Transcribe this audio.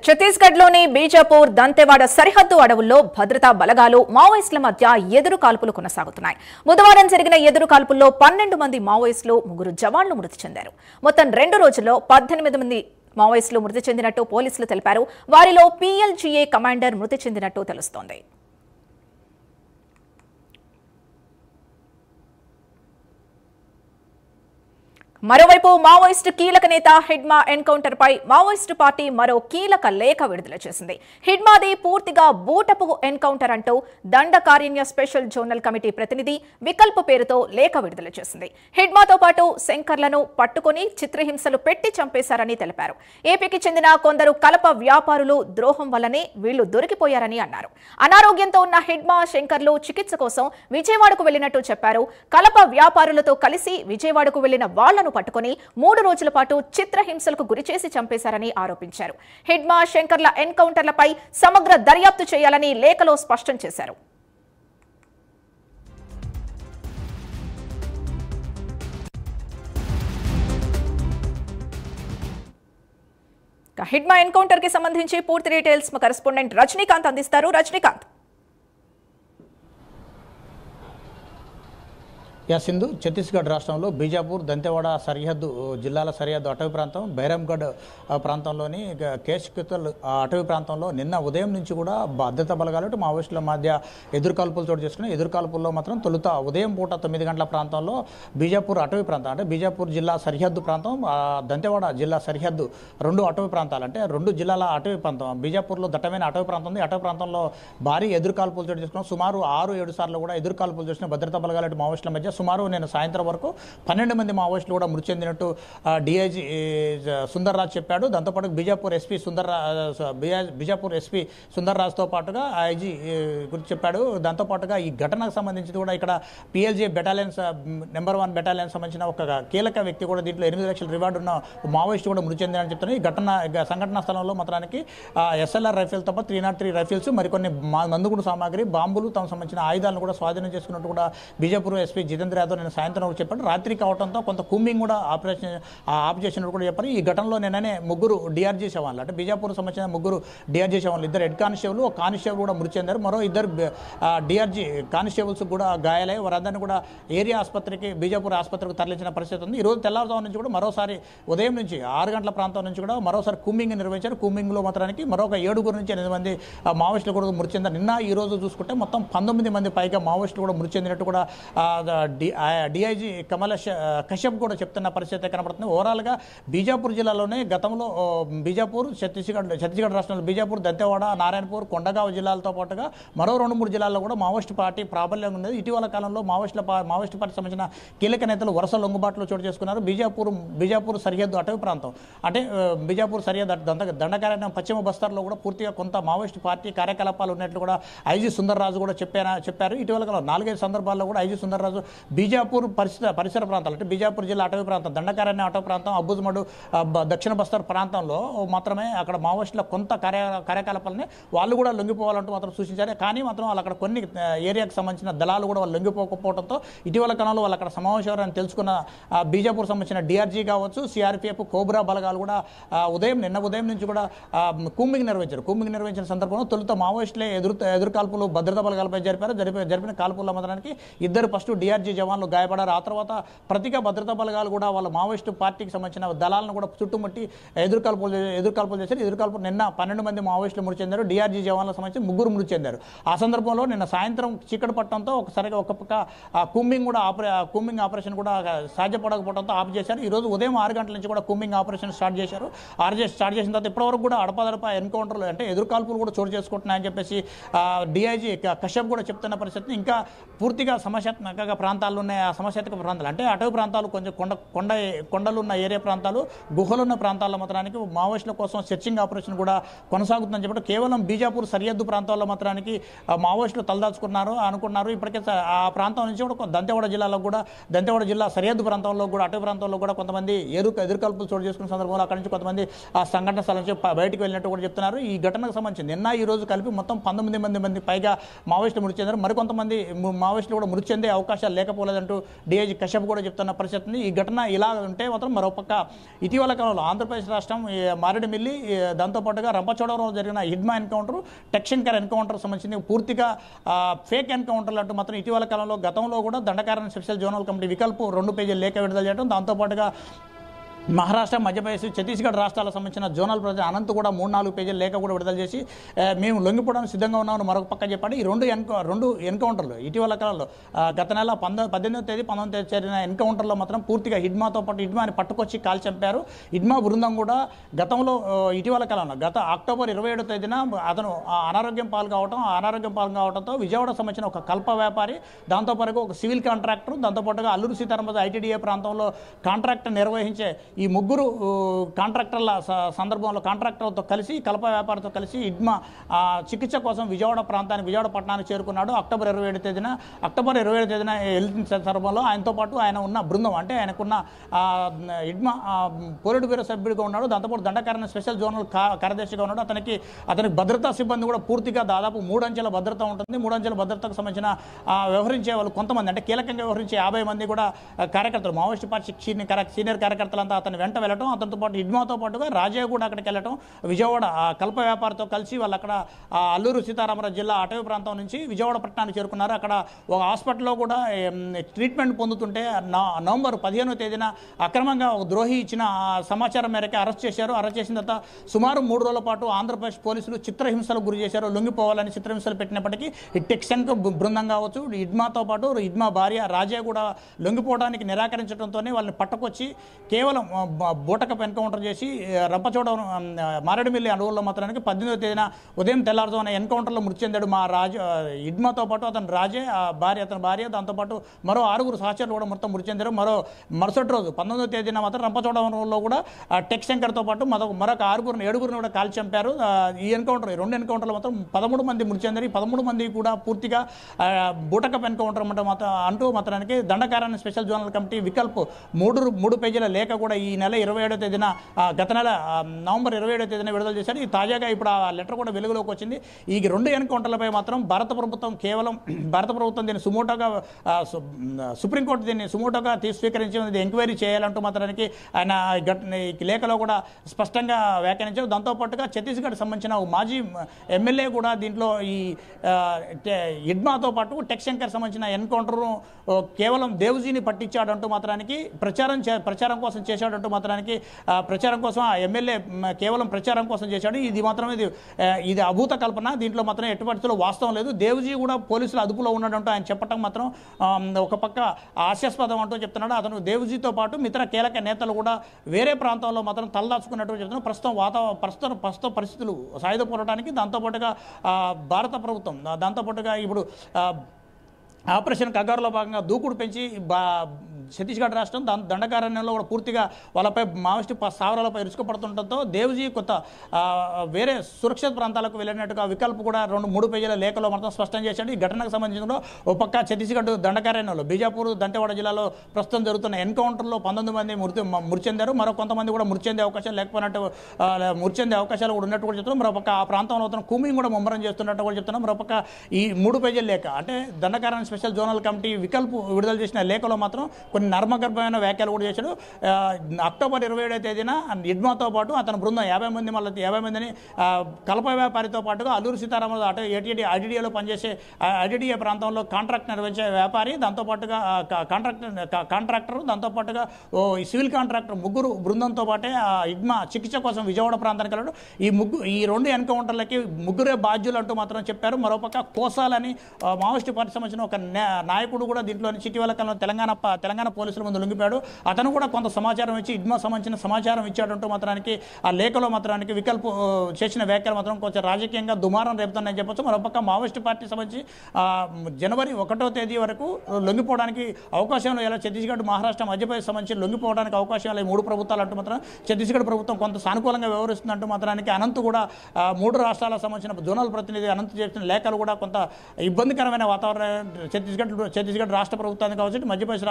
ఛత్తీస్గఢ్లోని బీజాపూర్ దంతెవాడ సరిహద్దు అడవుల్లో భద్రతా బలగాలు మావోయిస్టుల మధ్య ఎదురు కాల్పులు కొనసాగుతున్నాయి. బుధవారం జరిగిన ఎదురు కాల్పుల్లో 12 మంది మావోయిస్టులు 3 జవాన్లు మృతి చెందారు. మొత్తం 2 రోజుల్లో 18 మంది మావోయిస్టులు మృతి చెందినట్టు పోలీసులు తెలిపారు. వారిలో పీఎల్జీఏ కమాండర్ మృతి చెందినట్టు తెలుస్తోంది. మరోవైపు మావోయిస్టు కీలక నేత హిడ్మా ఎన్కౌంటర్ పై మావోయిస్టు పార్టీ మరో కీలక లేఖ విడుదల చేసింది. హిడ్మాది పూర్తిగా బూటపు ఎన్కౌంటర్ అంటూ దండకారణ్య స్పెషల్ జోనల్ కమిటీ ప్రతినిధి వికల్ప్ పేరుతో లేఖ విడుదల చేసింది. హిడ్మాతో పాటు శంకర్లను పట్టుకుని చిత్రహింసలు పెట్టి చంపేశారని తెలిపారు. ఏపీకి చెందిన కొందరు కలప వ్యాపారులు ద్రోహం వల్లనే వీళ్లు దొరికిపోయారని అన్నారు. అనారోగ్యంతో ఉన్న హిడ్మా శంకర్లు చికిత్స కోసం విజయవాడకు వెళ్లినట్టు చెప్పారు. కలప వ్యాపారులతో కలిసి విజయవాడకు వెళ్లిన వాళ్లను పట్టుకుని 3 రోజుల పాటు చిత్రహింసలకు గురిచేసి చంపేశారని ఆరోపించారు. హిడ్మా శంకర్ల ఎన్కౌంటర్లపై సమగ్ర దర్యాప్తు చేయాలని లేఖలో స్పష్టం చేశారు. హిడ్మా ఎన్కౌంటర్ కి సంబంధించి పూర్తి డీటెయిల్స్ మా కరెస్పాండెంట్ రజనీకాంత్ అందిస్తారు. రజనీకాంత్. సింధు, ఛత్తీస్గఢ్ రాష్ట్రంలో బీజాపూర్ దంతెవాడ సరిహద్దు జిల్లాల సరిహద్దు అటవీ ప్రాంతం బైరామ్గఢ్ ప్రాంతంలోని కేష్కితల్ అటవీ ప్రాంతంలో నిన్న ఉదయం నుంచి కూడా భద్రతా బలగాలు మావోయిస్టుల మధ్య ఎదురుకాల్పులు చోటు చేసుకున్నాయి. ఎదురుకాల్పుల్లో మాత్రం తొలుత ఉదయం పూట 9 గంటల ప్రాంతంలో బీజాపూర్ అటవీ ప్రాంతం అంటే బీజాపూర్ జిల్లా సరిహద్దు ప్రాంతం, దంతెవాడ జిల్లా సరిహద్దు 2 అటవీ ప్రాంతాలు అంటే 2 జిల్లాల అటవీ ప్రాంతం. బీజాపూర్లో దట్టమైన అటవీ ప్రాంతం ఉంది. అటవీ ప్రాంతంలో భారీ ఎదురుకాల్పులు చోటు చేసుకున్నాం. సుమారు 6-7 సార్లు కూడా ఎదురుకాల్పులు చేసిన భద్రతా బలగాలు మావోయిస్టుల మధ్య సుమారు నేను సాయంత్రం వరకు 12 మంది మావోయిస్టులు కూడా మృతి చెందినట్టు డిఐజీ సుందర్ రాజ్ చెప్పాడు. దాంతోపాటు బీజాపూర్ ఎస్పీ సుందర్ రాజ్తో పాటుగా ఐజీ గురించి చెప్పాడు. దాంతోపాటుగా ఈ ఘటనకు సంబంధించి కూడా ఇక్కడ పిఎల్జీ బెటాలియన్స్ నెంబర్ 1 బెటాలియన్ సంబంధించిన ఒక కీలక వ్యక్తి కూడా దీంట్లో 8 లక్షల రివార్డు ఉన్న మావోయిస్టు కూడా మృతి చెందినని చెప్తున్నారు. ఈ సంఘటనా స్థలంలో మాత్రానికి ఎస్ఎల్ఆర్ రైఫిల్ తప్ప 303 రైఫిల్స్, మరికొన్ని మందుగుండు సామాగ్రి, బాంబులు, తమకు సంబంధించిన ఆయుధాలను కూడా స్వాధీనం చేసుకున్నట్టు కూడా బీజాపూర్ ఎస్పీ జితేంద్ర యాదవ్ నేను సాయంత్రం చెప్పాడు. రాత్రి కావడంతో కొంత కూంబింగ్ కూడా ఆఫ్ చేసినట్టు కూడా చెప్పారు. ఈ ఘటనలో నిన్ననే 3 డిఆర్జీ శవాలు అంటే బీజాపూర్ సంబంధించిన 3 డిఆర్జీ శవాలు, 2 హెడ్ కానిస్టేబుల్, 1 కానిస్టేబుల్ కూడా మృతి చెందారు. మరో 2 డిఆర్జీ కానిస్టేబుల్స్ కూడా గాయాలై వారందరినీ కూడా ఏరియా ఆసుపత్రికి, బీజాపూర్ ఆసుపత్రికి తరలించిన పరిస్థితి ఉంది. ఈ రోజు తెల్లవారుజాము నుంచి కూడా మరోసారి ఉదయం నుంచి 6 గంటల ప్రాంతం నుంచి కూడా మరోసారి కూంబింగ్ నిర్వహించారు. కూంబింగ్లో మాత్రానికి మరొక 7 నుంచి 8 మంది మావోయిస్టులు కూడా మృతి చెందారు. నిన్న ఈ రోజు చూసుకుంటే మొత్తం 19 మంది పైగా మావోయిస్టులు కూడా మృతి చెందినట్టు కూడా డిఐజీ కశ్యప్ కూడా చెప్తున్న పరిస్థితి కనబడుతుంది. ఓవరాల్గా బీజాపూర్ జిల్లాలోనే గతంలో బీజాపూర్ ఛత్తీస్గఢ్ రాష్ట్రంలో బీజాపూర్, దంతెవాడ, నారాయణపూర్, కొండగావ్ జిల్లాలతో పాటుగా మరో 2-3 జిల్లాల్లో కూడా మావోయిస్టు పార్టీ ప్రాబల్యం ఉండేది. ఇటీవల కాలంలో మావోయిస్టు పార్టీ సంబంధించిన కీలక నేతలు వరుస లొంగుబాట్లు చోటు చేసుకున్నారు. బీజాపూర్ సరిహద్దు అటవీ ప్రాంతం అంటే బీజాపూర్ సరిహద్దు దండకారణ్యం పశ్చిమ బస్తర్లో కూడా పూర్తిగా కొంత మావోయిస్టు పార్టీ కార్యకలాపాలు ఉన్నట్లు కూడా ఐజీ సుందర్ రాజు కూడా చెప్పారు. ఇటీవల కాలంలో 4-5 సందర్భాల్లో కూడా ఐజీ సుందర్ రాజు బీజాపూర్ పరిసర ప్రాంతాలు అంటే బీజాపూర్ జిల్లా అటవీ ప్రాంతం, దండకారణ్య అటవీ ప్రాంతం, అబ్బుజ్మడు, దక్షిణ బస్తర్ ప్రాంతంలో మాత్రమే అక్కడ మావోయిస్టుల కొంత కార్యకలాపాలని వాళ్ళు కూడా లొంగిపోవాలంటూ మాత్రం సూచించారు. కానీ మాత్రం వాళ్ళు అక్కడ కొన్ని ఏరియాకు సంబంధించిన దళాలు కూడా వాళ్ళు లొంగిపోకపోవడంతో ఇటీవల కాలంలో వాళ్ళు అక్కడ సమావేశం తెలుసుకున్న బీజాపూర్ సంబంధించిన డిఆర్జీ కావచ్చు, సిఆర్పిఎఫ్, కోబ్రా బలగాలు కూడా నిన్న ఉదయం నుంచి కూడా కూంబింగ్ నిర్వహించిన సందర్భంలో తొలుత మావోయిస్టులే ఎదురుకాల్పులు భద్రతా బలగాలపై జరిపిన కాల్పుల మాత్రానికి 2 ఫస్ట్ డిఆర్జీ జవాన్లు గాయపడారు. ఆ తర్వాత ప్రతిగా భద్రతా బలగాలు కూడా వాళ్ళ మావోయిస్టు పార్టీకి సంబంధించిన దళాలను కూడా చుట్టుముట్టి ఎదురుకాల్పులు చేశారు. ఎదురుకాల్పులు నిన్న 12 మంది మావోయిస్టులు మృతి చెందారు. డిఆర్జీ జవాన్లకు సంబంధించి 3 మృతి చెందారు. ఆ సందర్భంలో నిన్న సాయంత్రం చీకటి పట్టడంతో ఒక పక్క కూంబింగ్ ఆపరేషన్ కూడా సాధ్యపడకపోవడంతో ఆఫ్ చేశారు. ఈ రోజు ఉదయం 6 గంటల నుంచి కూడా కూంబింగ్ ఆపరేషన్ స్టార్ట్ చేశారు. స్టార్ట్ చేసిన తర్వాత ఇప్పటివరకు కూడా అడపాదడపా ఎన్కౌంటర్లు అంటే ఎదురుకాల్పులు కూడా చోటు చేసుకుంటున్నాయని చెప్పేసి డిఐజీ కశ్యప్ కూడా చెప్తున్న పరిస్థితి. ఇంకా పూర్తిగా సమస్యాత్మక ప్రాంతాలు ఉన్నాయి. ఆ సమస్యాత్మక ప్రాంతాలు అంటే అటవీ ప్రాంతాలు, కొంచెం కొండలు ఉన్న ఏరియా ప్రాంతాలు, గుహలున్న ప్రాంతాల్లో మాత్రానికి మావోయిస్టుల కోసం సెర్చింగ్ ఆపరేషన్ కూడా కొనసాగుతుందని చెప్పి కేవలం బీజాపూర్ సరిహద్దు ప్రాంతాల్లో మాత్రానికి మావోయిస్టులు అనుకున్నారు. ఇప్పటికే ఆ ప్రాంతం నుంచి కూడా దంతెవాడ జిల్లా సరిహద్దు ప్రాంతంలో కూడా అటవీ ప్రాంతంలో కూడా కొంతమంది ఎదురుకాల్పులు చోటు చేసుకున్న సందర్భంలో అక్కడి నుంచి కొంతమంది ఆ సంఘటన స్థలం నుంచి బయటకు వెళ్ళినట్టు కూడా చెప్తున్నారు. ఈ ఘటనకు సంబంధించి నిన్న ఈ రోజు కలిపి మొత్తం 19 మంది పైగా మావోయిస్టులు మృతి చెందారు. మరికొంతమంది మావోయిస్టులు కూడా మృతి చెందే అవకాశాలు లేకపోతే లేకపోలేదంటూ డిఐజీ కశ్యప్ కూడా చెప్తున్న పరిస్థితి ఉంది. ఈ ఘటన ఇలా ఉంటే మాత్రం మరోపక్క ఇటీవల కాలంలో ఆంధ్రప్రదేశ్ రాష్ట్రం మారేడుమిల్లి దాంతోపాటుగా రంపచోడవరంలో జరిగిన హిడ్మా ఎన్కౌంటర్, టెక్షంకర్ ఎన్కౌంటర్ సంబంధించి పూర్తిగా ఫేక్ ఎన్కౌంటర్లు అంటూ మాత్రం ఇటీవల కాలంలో గతంలో కూడా దండకారణ్య స్పెషల్ జోనల్ కమిటీ వికల్ప్ 2 పేజీల లేఖ విడుదల చేయడం, దాంతోపాటుగా మహారాష్ట్ర, మధ్యప్రదేశ్, ఛత్తీస్గఢ్ రాష్ట్రాలకు సంబంధించిన జోనల్ ప్రజలు అనంత్ కూడా 3-4 పేజీల లేఖ కూడా విడుదల చేసి మేము లొంగిపోవడానికి సిద్ధంగా ఉన్నామని మరొక పక్క చెప్పండి. ఈ రెండు ఎన్కౌంటర్లు ఇటీవల కాలంలో గత నెల 18వ తేదీ 19వ తేదీ జరిగిన ఎన్కౌంటర్లో మాత్రం పూర్తిగా హిడ్మాతో పాటు హిడ్మాని పట్టుకొచ్చి కాల్ చంపారు. హిడ్మా బృందం కూడా గతంలో ఇటీవల కాలంలో గత అక్టోబర్ 27వ తేదీన అతను అనారోగ్యం పాల్గొవడంతో విజయవాడ సంబంధించిన ఒక కల్ప వ్యాపారి, దాంతోపాటు ఒక సివిల్ కాంట్రాక్టర్, దాంతోపాటుగా అల్లూరు సీతారామరాజు ఐటీడీఏ ప్రాంతంలో కాంట్రాక్టర్ నిర్వహించే ఈ ముగ్గురు కాంట్రాక్టర్ల సందర్భంలో కాంట్రాక్టర్లతో కలిసి కలప వ్యాపారితో కలిసి హిడ్మా చికిత్స కోసం విజయవాడ పట్టణానికి చేరుకున్నాడు. అక్టోబర్ 27వ తేదీన వెళ్తున్న సందర్భంలో ఆయనతో పాటు ఆయన ఉన్న బృందం అంటే ఆయనకున్న హిడ్మా పోలిట్ బ్యూరో సభ్యుడిగా ఉన్నాడు, దాంతోపాటు దండకారణ్య స్పెషల్ జోనల్ కార్యదర్శిగా ఉన్నాడు. అతనికి భద్రతా సిబ్బంది కూడా పూర్తిగా దాదాపు 3 అంచెల భద్రత ఉంటుంది. 3 అంచెల భద్రతకు సంబంధించిన వ్యవహరించే వాళ్ళు కొంతమంది అంటే కీలకంగా వ్యవహరించే 50 మంది కూడా కార్యకర్తలు, మావోయిస్ట్ పార్టీ సీనియర్ కార్యకర్తలంతా అతని వెంట వెళ్ళటం, అతనితో పాటు హిడ్మాతో పాటుగా రాజే కూడా అక్కడికి వెళ్ళటం, విజయవాడ కల్ప వ్యాపారితో కలిసి వాళ్ళు అక్కడ అల్లూరు సీతారామరాజు జిల్లా అటవీ ప్రాంతం నుంచి విజయవాడ పట్టణానికి చేరుకున్నారు. అక్కడ ఒక హాస్పిటల్లో కూడా ట్రీట్మెంట్ పొందుతుంటే నవంబర్ 15వ తేదీన అక్రమంగా ఒక ద్రోహి ఇచ్చిన సమాచారం మేరకు అరెస్ట్ చేశారు. అరెస్ట్ చేసిన తర్వాత సుమారు 3 రోజుల పాటు ఆంధ్రప్రదేశ్ పోలీసులు చిత్రహింసలకు గురి చేశారు. లొంగిపోవాలని చిత్రహింసలు పెట్టినప్పటికీ ఈ టెక్సంక్ బృందం కావచ్చు, హిడ్మాతో పాటు హిడ్మా భార్య రాజే కూడా లొంగిపోవడానికి నిరాకరించడంతోనే వాళ్ళని పట్టుకొచ్చి కేవలం బూటకపు ఎన్కౌంటర్ చేసి రంపచోడవరం మారేడుమిల్లి అడవుల్లో మాత్రానికి 18వ తేదీన ఉదయం తెల్లారుజామున ఎన్కౌంటర్లో మృతి చెందాడు. హిడ్మాతో పాటు అతని రాజే అతని భార్య దాంతోపాటు మరో 6 సహచరులు కూడా మొత్తం మృతి చెందారు. మరుసటి రోజు 19వ తేదీన మాత్రం రంపచోడవరంలో కూడా టెక్సంకర్తో పాటు మరొక 7గురిని కూడా కాల్చి చంపారు. ఈ 2 ఎన్కౌంటర్లు మాత్రం 13 మంది మృతి చెందారు. ఈ 13 మంది కూడా పూర్తిగా బూటకపు ఎన్కౌంటర్ అంటూ మాత్రానికి దండకారణ్య స్పెషల్ జోనల్ కమిటీ వికల్ప్ 3 పేజీల లేఖ కూడా ఈ నెల 27వ తేదీన గత నెల నవంబర్ 27వ తేదీన విడుదల చేశారు. ఈ తాజాగా ఇప్పుడు ఆ లెటర్ కూడా వెలుగులోకి వచ్చింది. ఈ 2 ఎన్కౌంటర్లపై మాత్రం భారత ప్రభుత్వం దీన్ని సుప్రీంకోర్టు దీన్ని సుమోటోగా స్వీకరించి ఎంక్వైరీ చేయాలంటూ మాత్రానికి ఆయన లేఖలో కూడా స్పష్టంగా వ్యాఖ్యానించారు. దాంతోపాటుగా ఛత్తీస్గఢ్ సంబంధించిన మాజీ ఎమ్మెల్యే కూడా దీంట్లో ఈ హిడ్మాతో పాటు టెక్సంకర్ సంబంధించిన ఎన్కౌంటర్ను కేవలం దేవ్జీని పట్టించాడంటూ మాత్రానికి ప్రచారం కోసం చేశాడంటూ మాత్రానికి ప్రచారం కోసం ఆ ఎమ్మెల్యే కేవలం ప్రచారం కోసం చేశాడు. ఇది అభూత కల్పన, దీంట్లో మాత్రం ఎట్టి పరిస్థితుల్లో వాస్తవం లేదు. దేవ్జీ కూడా పోలీసుల అదుపులో ఉన్నాడంటూ ఆయన చెప్పడం మాత్రం ఒక పక్క హాస్యాస్పదం అంటూ చెప్తున్నాడు. అతను దేవ్జీతో పాటు మిగతా కీలక నేతలు కూడా వేరే ప్రాంతంలో మాత్రం తలదాచుకున్నట్టు చెప్తున్నాడు. ప్రస్తుత పరిస్థితులు సాయుధ పోరాటానికి దాంతోపాటుగా భారత ప్రభుత్వం దాంతోపాటుగా ఇప్పుడు ఆపరేషన్ కగారులో భాగంగా దూకుడు పెంచి ఛత్తీస్గఢ్ రాష్ట్రం దండకారణ్యంలో కూడా పూర్తిగా వాళ్ళపై మావోయిస్టు స్థావరాలపై ఇరుసుకుపడుతుండటంతో దేవ్జీ కొత్త వేరే సురక్షిత ప్రాంతాలకు వెళ్ళినట్టుగా వికల్ప్ కూడా 2-3 పేజీల లేఖలో మాత్రం స్పష్టం చేశాడు. ఈ ఘటనకు సంబంధించిన ఒక పక్క ఛత్తీస్గఢ్ దండకారణ్యంలో బీజాపూర్, దంతెవాడ జిల్లాలో ప్రస్తుతం జరుగుతున్న ఎన్కౌంటర్లో 19 మంది మృతి చెందారు. మరో కొంతమంది కూడా మృతి చెందే అవకాశాలు కూడా ఉన్నట్టు కూడా చెప్తున్నాం. మరోపక్క ఆ ప్రాంతంలో కూమింగ్ కూడా ముమ్మరం చేస్తున్నట్టు కూడా చెప్తున్నాం. మరోపక్క ఈ 3 పేజీల లేఖ అంటే దండకారణ్య స్పెషల్ జోనల్ కమిటీ వికల్ప్ విడుదల చేసిన లేఖలో మాత్రం కొన్ని నర్మగర్భమైన వ్యాఖ్యలు కూడా చేశాడు. అక్టోబర్ 27వ తేదీన హిడ్మాతో పాటు అతని బృందం 50 మందిని కలప వ్యాపారితో పాటుగా అల్లూరు సీతారామరాజు ఐటీడీఏలో పనిచేసే ఐటీడీఏ ప్రాంతంలో కాంట్రాక్ట్ నిర్వహించే వ్యాపారి, దాంతోపాటుగా కాంట్రాక్టర్, దాంతోపాటుగా సివిల్ కాంట్రాక్టర్ ముగ్గురు బృందంతో పాటే హిడ్మా చికిత్స కోసం విజయవాడ ప్రాంతానికి వెళ్ళాడు. ఈ 2 ఎన్కౌంటర్లకి ముగ్గురే బాధ్యులు అంటూ మాత్రం చెప్పారు. మరోపక్క కోసాలని మావోయిస్టు పార్టీ సంబంధించిన ఒక నాయకుడు కూడా దీంట్లో ఇటీవల కాలంలో తెలంగాణ పోలీసుల ముందు లొంగిపోయాడు. అతను కూడా కొంత సమాచారం ఇచ్చి హిడ్మా సంబంధించిన సమాచారం ఇచ్చాడంటూ మాత్రానికి ఆ లేఖలో మాత్రానికి వికల్ప్ చేసిన వ్యాఖ్యలు మాత్రం కొంచెం రాజకీయంగా దుమారం రేపుతున్నాయని చెప్పొచ్చు. మరొక మావోయిస్టు పార్టీ సంబంధించి జనవరి 1వ తేదీ వరకు లొంగిపోవడానికి అవకాశం ఎలా ఛత్తీస్గఢ్, మహారాష్ట్ర, మధ్యప్రదేశ్ సంబంధించి లొంగిపోవడానికి అవకాశాలు ఈ 3 ప్రభుత్వాలు అంటూ మాత్రం ఛత్తీస్గఢ్ ప్రభుత్వం కొంత సానుకూలంగా వ్యవహరిస్తుందంటూ మాత్రానికి అనంత్ కూడా 3 రాష్ట్రాలకు సంబంధించిన జోనల్ ప్రతినిధి అనంత్ చేసిన లేఖలు కూడా కొంత ఇబ్బందికరమైన వాతావరణం ఛత్తీస్గఢ్ రాష్ట్ర ప్రభుత్వానికి కావచ్చు, మధ్యప్రదేశ్